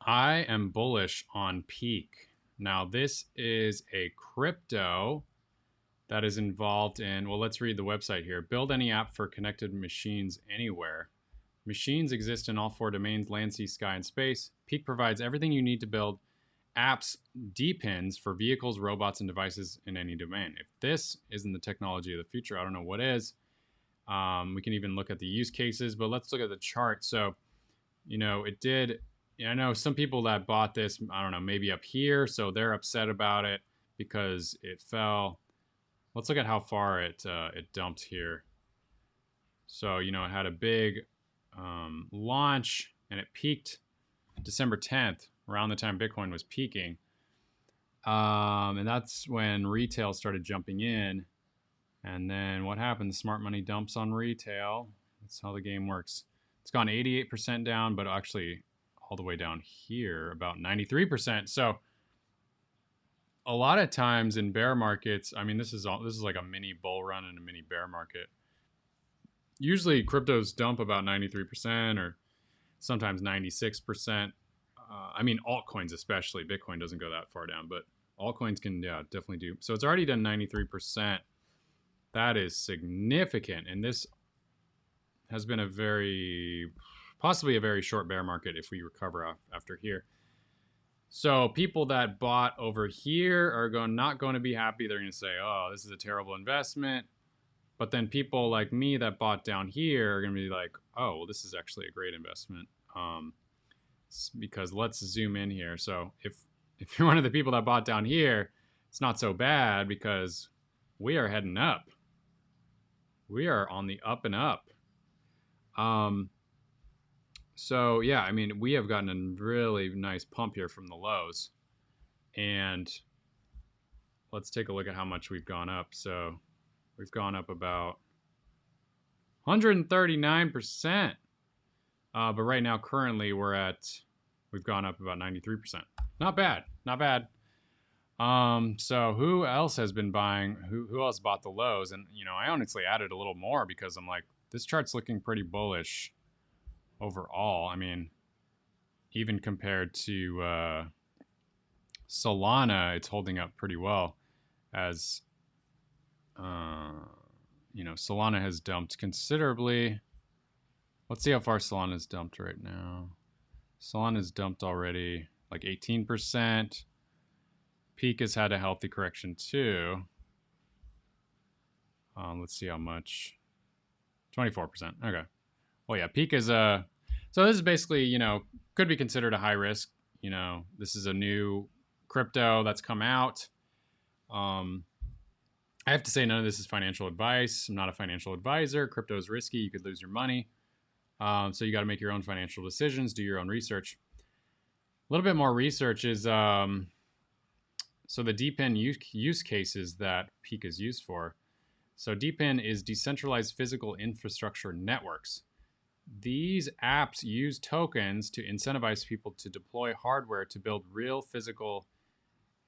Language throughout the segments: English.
I am bullish on Peaq. Now, this is a crypto that is involved in, well, let's read the website here. Build any app for connected machines anywhere. Machines exist in all four domains: land, sea, sky, and space. Peaq provides everything you need to build apps, DePINs for vehicles, robots, and devices in any domain. If this isn't the technology of the future, I don't know what is. We can even look at the use cases, but let's look at the chart. So, it did. I know some people that bought this, I don't know, maybe up here, so they're upset about it because it fell. Let's look at how far it dumped here. So, it had a big launch, and it peaked December 10th, around the time Bitcoin was peaking. And that's when retail started jumping in. And then what happens? Smart money dumps on retail. That's how the game works. It's gone 88% down, but actually all the way down here, about 93%. So a lot of times in bear markets, I mean, this is like a mini bull run and a mini bear market. Usually cryptos dump about 93% or sometimes 96%. I mean, altcoins especially. Bitcoin doesn't go that far down, but altcoins can, definitely do. So it's already done 93%. That is significant. And this has been possibly a very short bear market if we recover after here. So people that bought over here are not going to be happy. They're going to say, oh, this is a terrible investment. But then people like me that bought down here are going to be like, oh, well, this is actually a great investment. Because let's zoom in here. So if you're one of the people that bought down here, it's not so bad because we are heading up. We are on the up and up. So yeah, I mean, we have gotten a really nice pump here from the lows. And let's take a look at how much we've gone up. So we've gone up about 139%. But right now, currently, we've gone up about 93%. Not bad, not bad. So who else has been buying? Who else bought the lows? And, I honestly added a little more because I'm like, this chart's looking pretty bullish overall. I mean, even compared to Solana, it's holding up pretty well as, Solana has dumped considerably. Let's see how far Solana's dumped right now. Solana's dumped already like 18%. Peaq has had a healthy correction too. Let's see how much. 24%. Okay. Well, yeah, Peaq is so this is basically, could be considered a high risk. This is a new crypto that's come out. I have to say none of this is financial advice. I'm not a financial advisor. Crypto is risky. You could lose your money. So you got to make your own financial decisions, do your own research. A little bit more research is, so the DePIN use cases that Peaq is used for. So DePIN is decentralized physical infrastructure networks. These apps use tokens to incentivize people to deploy hardware to build real physical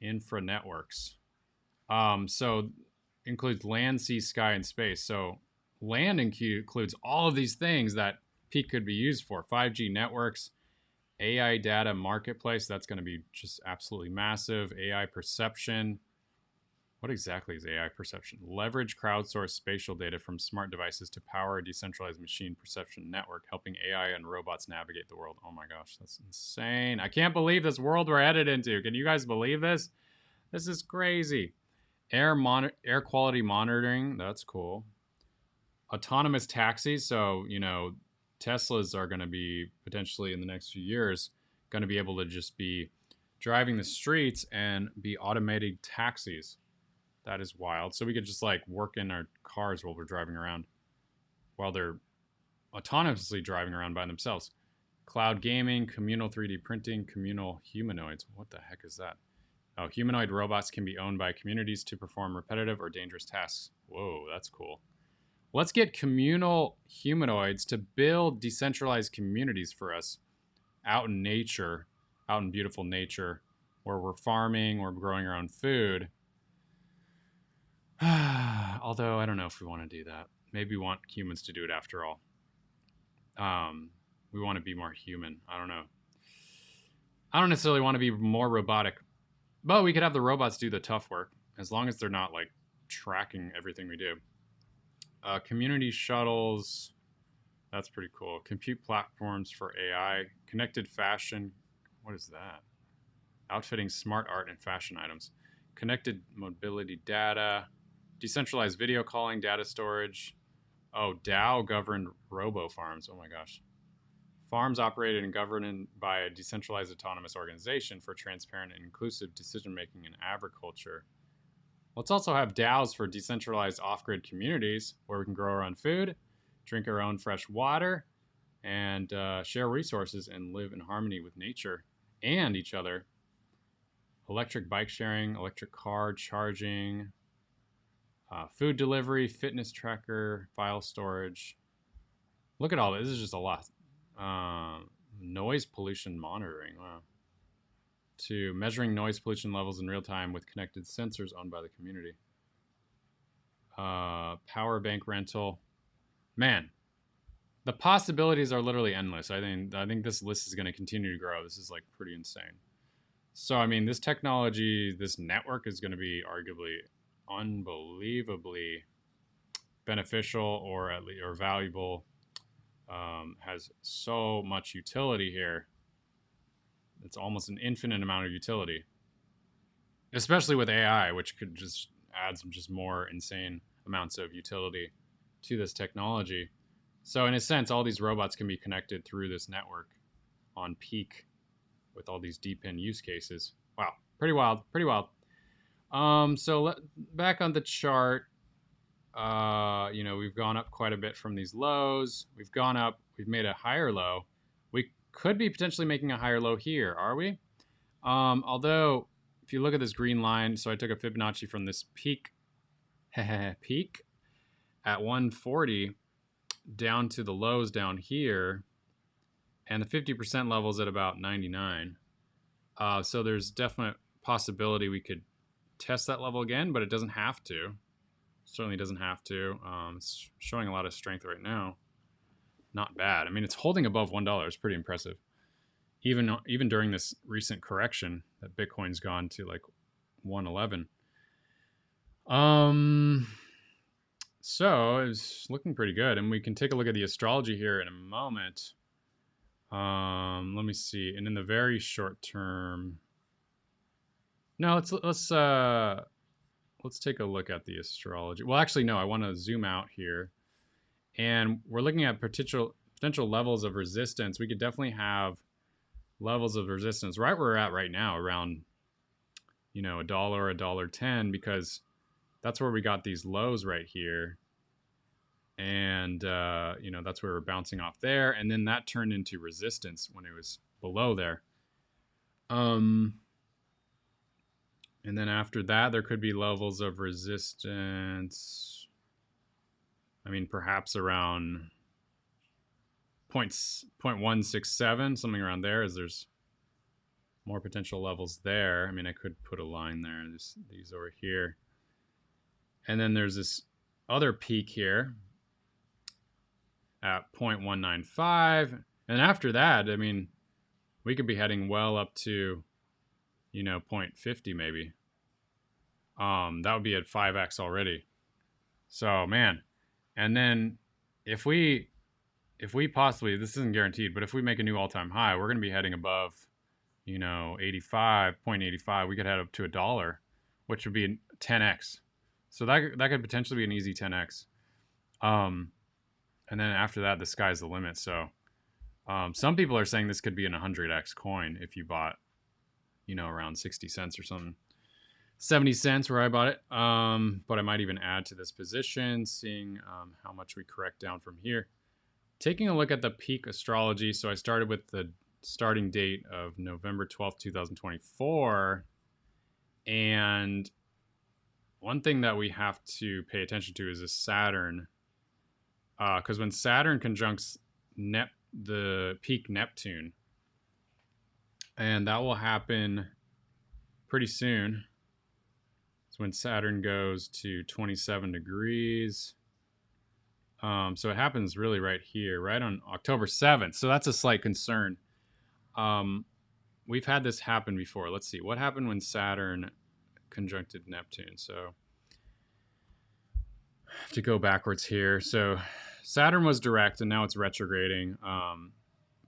infra networks. So includes land, sea, sky, and space. So land includes all of these things that Peaq could be used for. 5G networks, AI data marketplace. That's going to be just absolutely massive. AI perception. What exactly is AI perception? Leverage crowdsourced spatial data from smart devices to power a decentralized machine perception network, helping AI and robots navigate the world. Oh my gosh, that's insane. I can't believe this world we're headed into. Can you guys believe this? This is crazy. Air quality monitoring. That's cool. Autonomous taxis. So, Teslas are going to be potentially in the next few years going to be able to just be driving the streets and be automated taxis. That is wild. So we could just like work in our cars while we're driving around, while they're autonomously driving around by themselves. Cloud gaming, communal 3D printing, communal humanoids. What the heck is that? Oh, humanoid robots can be owned by communities to perform repetitive or dangerous tasks. Whoa, that's cool. Let's get communal humanoids to build decentralized communities for us out in nature, out in beautiful nature, where we're farming, we're growing our own food. Although I don't know if we want to do that. Maybe we want humans to do it after all. We want to be more human. I don't know. I don't necessarily want to be more robotic, but we could have the robots do the tough work as long as they're not like tracking everything we do. Community shuttles, that's pretty cool. Compute platforms for AI, connected fashion. What is that? Outfitting smart art and fashion items. Connected mobility data, decentralized video calling, data storage. Oh, DAO governed robo farms. Oh my gosh. Farms operated and governed by a decentralized autonomous organization for transparent and inclusive decision making in agriculture. Let's also have DAOs for decentralized off grid communities where we can grow our own food, drink our own fresh water, and share resources and live in harmony with nature and each other. Electric bike sharing, electric car charging, food delivery, fitness tracker, file storage. Look at all this. This is just a lot. Noise pollution monitoring. Wow. To measuring noise pollution levels in real time with connected sensors owned by the community. Power bank rental. Man, the possibilities are literally endless. I think this list is going to continue to grow. This is like pretty insane. So I mean, this technology, this network is going to be arguably unbelievably beneficial or at least or valuable. Has so much utility here. It's almost an infinite amount of utility, especially with AI, which could just add some just more insane amounts of utility to this technology. So in a sense, all these robots can be connected through this network on Peaq with all these DePIN use cases. Wow, pretty wild, pretty wild. Back on the chart, we've gone up quite a bit from these lows. We've gone up, we've made a higher low. We could be potentially making a higher low here, are we? Although, if you look at this green line, so I took a Fibonacci from this peak at 140 down to the lows down here, and the 50% levels at about 99. So there's definite possibility we could test that level again, but it doesn't have to. Certainly doesn't have to. It's showing a lot of strength right now. Not bad. I mean, it's holding above $1. It's pretty impressive. Even during this recent correction that Bitcoin's gone to like 111. So it's looking pretty good, and we can take a look at the astrology here in a moment. Let me see. And in the very short term, no, let's take a look at the astrology. Well, actually, no, I want to zoom out here, and we're looking at potential levels of resistance. We could definitely have levels of resistance right where we're at right now, around $1, $1.10, because that's where we got these lows right here. And, that's where we're bouncing off there. And then that turned into resistance when it was below there. And then after that, there could be levels of resistance. I mean, perhaps around 0.167, something around there, as there's more potential levels there. I mean, I could put a line there, these over here. And then there's this other peak here at 0.195. And after that, I mean, we could be heading well up to, 0.50 maybe. That would be at 5x already. So, man. And then if we possibly, this isn't guaranteed, but if we make a new all-time high, we're going to be heading above, 0.85. We could head up to $1, which would be 10x. So that could potentially be an easy 10x. And then after that, the sky's the limit. So some people are saying this could be an 100x coin if you bought, around 60 cents or something. 70 cents where I bought it. But I might even add to this position, seeing how much we correct down from here. Taking a look at the Peaq astrology. So I started with the starting date of November 12th, 2024. And one thing that we have to pay attention to is this Saturn. Because when Saturn conjuncts the Peaq Neptune, and that will happen pretty soon. It's when Saturn goes to 27 degrees. So it happens really right here, right on October 7th. So that's a slight concern. we've had this happen before. Let's see. What happened when Saturn conjuncted Neptune? So I have to go backwards here. So Saturn was direct, and now it's retrograding.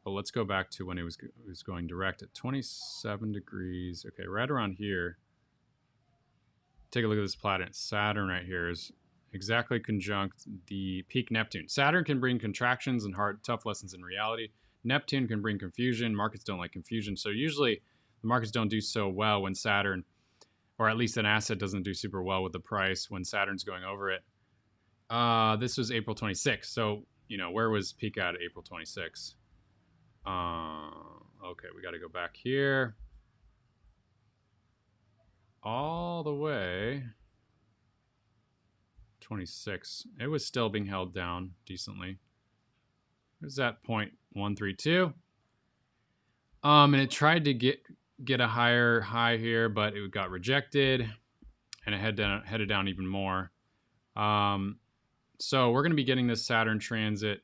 But let's go back to when it was going direct at 27 degrees. Okay, right around here. Take a look at this planet. Saturn right here is exactly conjunct the Peaq Neptune. Saturn can bring contractions and hard, tough lessons in reality. Neptune can bring confusion. Markets don't like confusion. So usually the markets don't do so well when Saturn, or at least an asset doesn't do super well with the price when Saturn's going over it. This was April 26th. So, you know, where was Peaq at April 26th? Okay, we got to go back here. All the way 26. It was still being held down decently. It was at 0.132. And it tried to get a higher high here, but it got rejected, and it headed down even more. So we're going to be getting this Saturn transit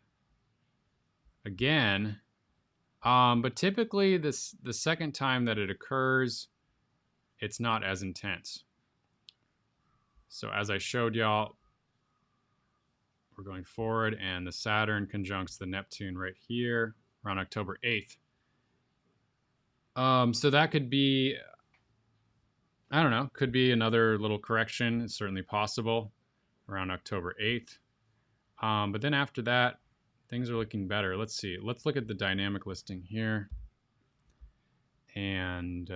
again. But typically the second time that it occurs, it's not as intense. So as I showed y'all, we're going forward, and the Saturn conjuncts the Neptune right here around October 8th. So that could be, I don't know, could be another little correction. It's certainly possible around October 8th. But then after that, things are looking better. Let's see. Let's look at the dynamic listing here. And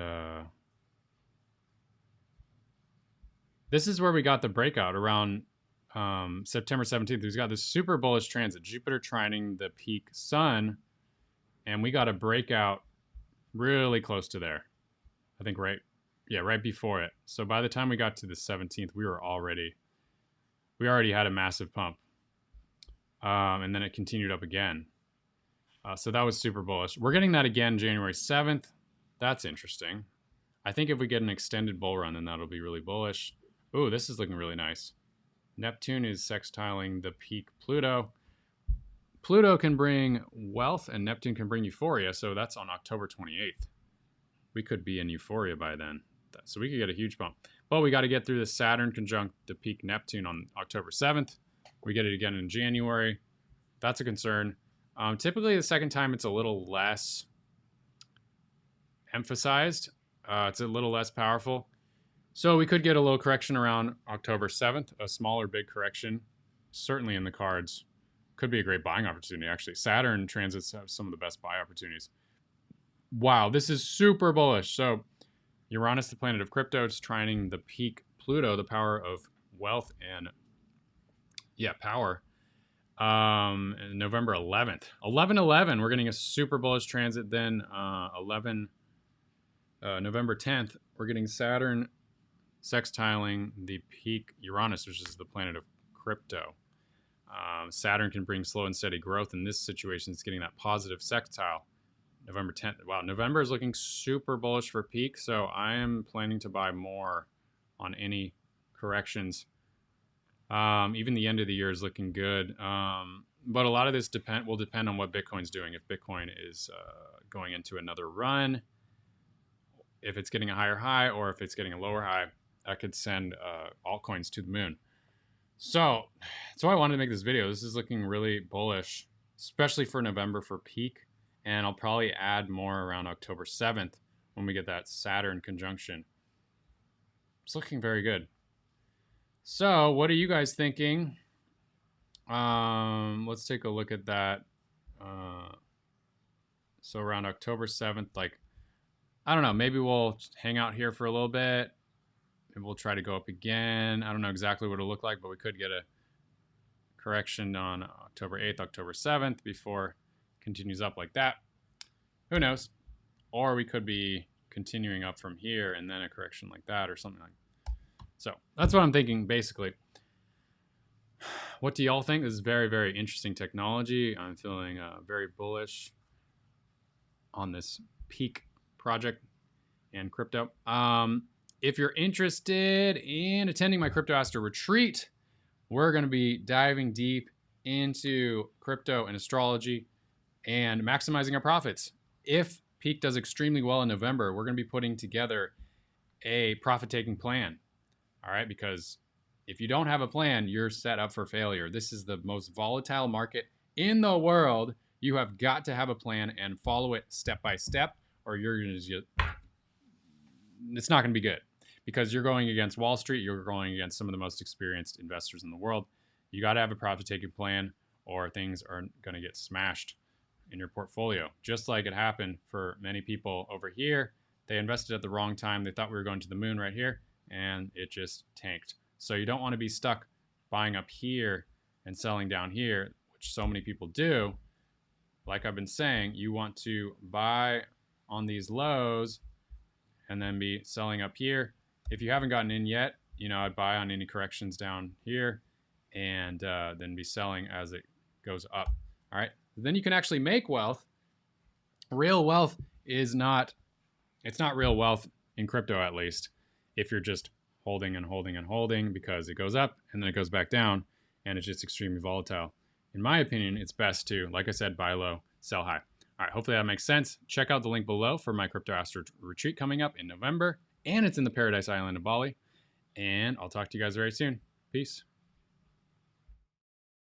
this is where we got the breakout around September 17th. We've got this super bullish transit, Jupiter trining the Peaq Sun, and we got a breakout really close to there. I think right before it. So by the time we got to the 17th, we already had a massive pump. And then it continued up again. So that was super bullish. We're getting that again January 7th. That's interesting. I think if we get an extended bull run, then that'll be really bullish. Ooh, this is looking really nice. Neptune is sextiling the Peaq Pluto. Pluto can bring wealth and Neptune can bring euphoria. So that's on October 28th. We could be in euphoria by then. So we could get a huge bump. But we got to get through the Saturn conjunct the Peaq Neptune on October 7th. We get it again in January. That's a concern. Typically, the second time, it's a little less emphasized. It's a little less powerful. So we could get a little correction around October 7th, a smaller big correction, certainly in the cards. Could be a great buying opportunity, actually. Saturn transits have some of the best buy opportunities. Wow, this is super bullish. So Uranus, the planet of crypto, is trining the Peaq Pluto, the power of wealth and power. November 11th. 11/11, we're getting a super bullish transit. Then November 10th, we're getting Saturn sextiling the Peaq Uranus, which is the planet of crypto. Saturn can bring slow and steady growth. In this situation, it's getting that positive sextile. November 10th. Wow, November is looking super bullish for Peaq, so I am planning to buy more on any corrections. Even the end of the year is looking good. But a lot of this will depend on what Bitcoin's doing. If Bitcoin is going into another run, if it's getting a higher high, or if it's getting a lower high, that could send altcoins to the moon. So that's why I wanted to make this video. This is looking really bullish, especially for November for Peaq. And I'll probably add more around October 7th when we get that Saturn conjunction. It's looking very good. So what are you guys thinking? Let's take a look at that. So around October 7th, like, I don't know, maybe we'll hang out here for a little bit. Maybe we'll try to go up again. I don't know exactly what it'll look like, but we could get a correction on October 8th, October 7th before it continues up like that. Who knows? Or we could be continuing up from here and then a correction like that or something like that. So that's what I'm thinking, basically. What do y'all think? This is very, very interesting technology. I'm feeling very bullish on this Peaq project and crypto. If you're interested in attending my Crypto Astro Retreat, we're going to be diving deep into crypto and astrology and maximizing our profits. If Peaq does extremely well in November. We're going to be putting together a profit-taking plan. All right, because if you don't have a plan, you're set up for failure. This is the most volatile market in the world. You have got to have a plan and follow it step by step, or you're going to just, it's not going to be good, because you're going against Wall Street. You're going against some of the most experienced investors in the world. You got to have a profit-taking plan, or things are going to get smashed in your portfolio, just like it happened for many people over here. They invested at the wrong time. They thought we were going to the moon right here, and it just tanked. So you don't want to be stuck buying up here and selling down here, which so many people do. Like I've been saying, you want to buy on these lows and then be selling up here. If you haven't gotten in yet, I'd buy on any corrections down here and then be selling as it goes up. All right. Then you can actually make wealth. Real wealth is not, it's not real wealth in crypto, at least, if you're just holding and holding and holding, because it goes up and then it goes back down and it's just extremely volatile. In my opinion, it's best to, like I said, buy low, sell high. All right, hopefully that makes sense. Check out the link below for my Crypto Astro Retreat coming up in November, and it's in the Paradise Island of Bali. And I'll talk to you guys very soon. Peace.